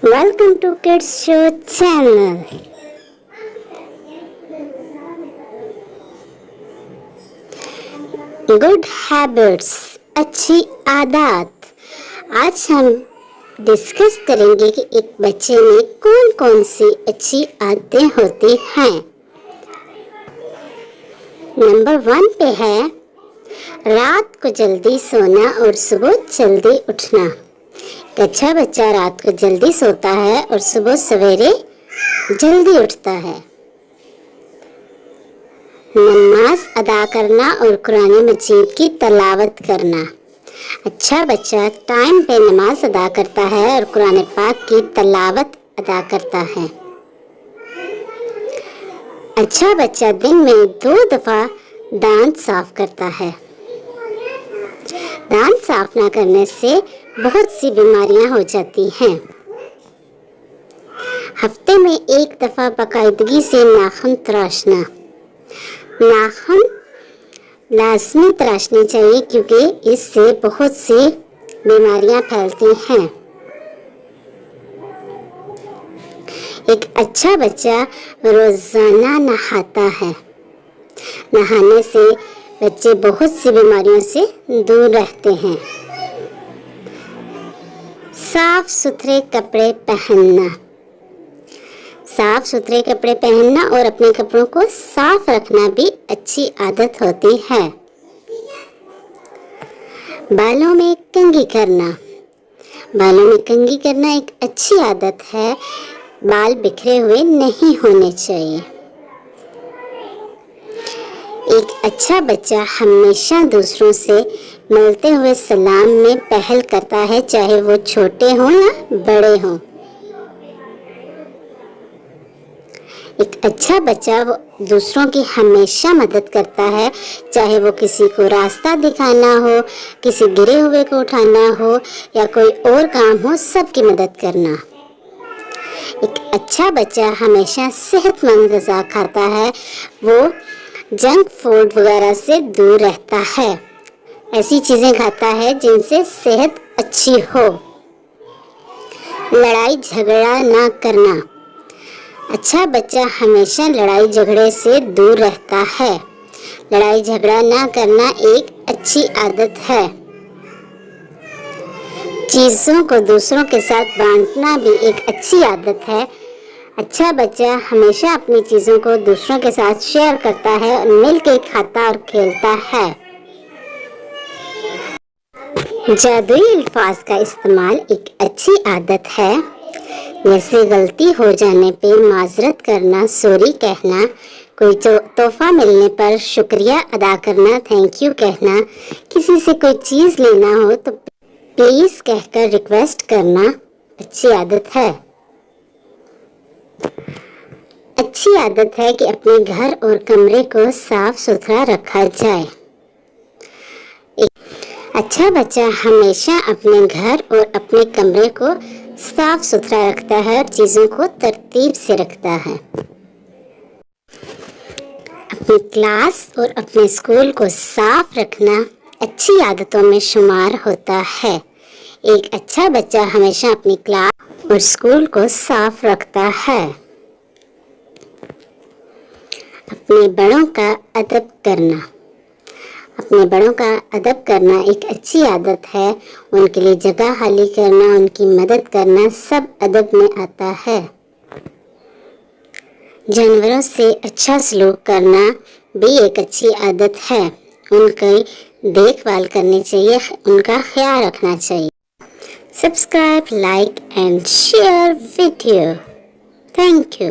Welcome to Kids Show channel. Good habits, अच्छी आदत। आज हम डिस्कस करेंगे कि एक बच्चे में कौन कौन सी अच्छी आदतें होती हैं। नंबर 1 पे है रात को जल्दी सोना और सुबह जल्दी उठना। एक अच्छा बच्चा रात को जल्दी सोता है और सुबह सवेरे जल्दी उठता है। नमाज अदा करना और कुरान मजीद की तलावत करना। अच्छा बच्चा टाइम पे नमाज अदा करता है और कुरान पाक की तलावत अदा करता है। अच्छा बच्चा दिन में 2 दफ़ा दांत साफ करता है। दांत साफ ना करने से बहुत सी बीमारियां हो जाती हैं। हफ्ते में 1 दफ़ा बाकायदगी से नाखून तराशना। नाखून लाजमी तराशने चाहिए क्योंकि इससे बहुत सी बीमारियां फैलती हैं। एक अच्छा बच्चा रोजाना नहाता है। नहाने से बच्चे बहुत सी बीमारियों से दूर रहते हैं। साफ सुथरे कपड़े पहनना। साफ सुथरे कपड़े पहनना और अपने कपड़ों को साफ रखना भी अच्छी आदत होती है। बालों में कंघी करना। बालों में कंघी करना एक अच्छी आदत है। बाल बिखरे हुए नहीं होने चाहिए। एक अच्छा बच्चा हमेशा दूसरों से मिलते हुए सलाम में पहल करता है, चाहे वो छोटे हों या बड़े हों। एक अच्छा बच्चा वो दूसरों की हमेशा मदद करता है, चाहे वो किसी को रास्ता दिखाना हो, किसी गिरे हुए को उठाना हो या कोई और काम हो, सबकी मदद करना। एक अच्छा बच्चा हमेशा सेहतमंद ग़िज़ा खाता है। वो जंक फूड वगैरह से दूर रहता है। ऐसी चीज़ें खाता है जिनसे सेहत अच्छी हो। लड़ाई झगड़ा ना करना। अच्छा बच्चा हमेशा लड़ाई झगड़े से दूर रहता है। लड़ाई झगड़ा ना करना एक अच्छी आदत है। चीज़ों को दूसरों के साथ बांटना भी एक अच्छी आदत है। अच्छा बच्चा हमेशा अपनी चीज़ों को दूसरों के साथ शेयर करता है और मिल के खाता और खेलता है। जादुई अल्फाज का इस्तेमाल एक अच्छी आदत है, जैसे गलती हो जाने पे माजरत करना, सॉरी कहना, कोई तोहफा मिलने पर शुक्रिया अदा करना, थैंक यू कहना, किसी से कोई चीज़ लेना हो तो प्लीज़ कहकर रिक्वेस्ट करना अच्छी आदत है। अच्छी आदत है कि अपने घर और कमरे को साफ सुथरा रखा जाए। अच्छा बच्चा हमेशा अपने घर और अपने कमरे को साफ सुथरा रखता है और चीज़ों को तरतीब से रखता है। अपनी क्लास और अपने स्कूल को साफ रखना अच्छी आदतों में शुमार होता है। एक अच्छा बच्चा हमेशा अपनी क्लास और स्कूल को साफ रखता है। अपने बड़ों का अदब करना। अपने बड़ों का अदब करना एक अच्छी आदत है। उनके लिए जगह खाली करना, उनकी मदद करना सब अदब में आता है। जानवरों से अच्छा सलूक करना भी एक अच्छी आदत है। उनकी देखभाल करनी चाहिए, उनका ख्याल रखना चाहिए। Subscribe, like and share video. Thank you.